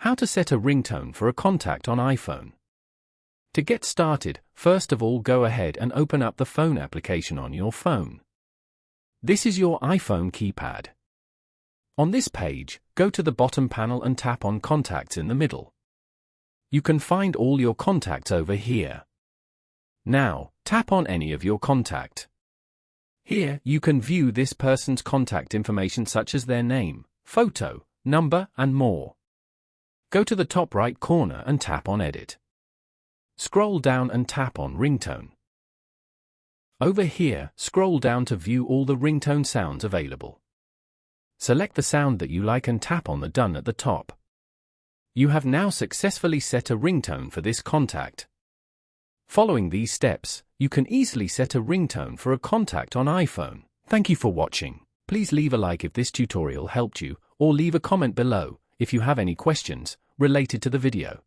How to set a ringtone for a contact on iPhone. To get started, first of all go ahead and open up the phone application on your phone. This is your iPhone keypad. On this page, go to the bottom panel and tap on Contacts in the middle. You can find all your contacts over here. Now, tap on any of your contact. Here, you can view this person's contact information such as their name, photo, number, and more. Go to the top right corner and tap on Edit. Scroll down and tap on Ringtone. Over here, scroll down to view all the ringtone sounds available. Select the sound that you like and tap on the Done at the top. You have now successfully set a ringtone for this contact. Following these steps, you can easily set a ringtone for a contact on iPhone. Thank you for watching. Please leave a like if this tutorial helped you, or leave a comment below if you have any questions related to the video.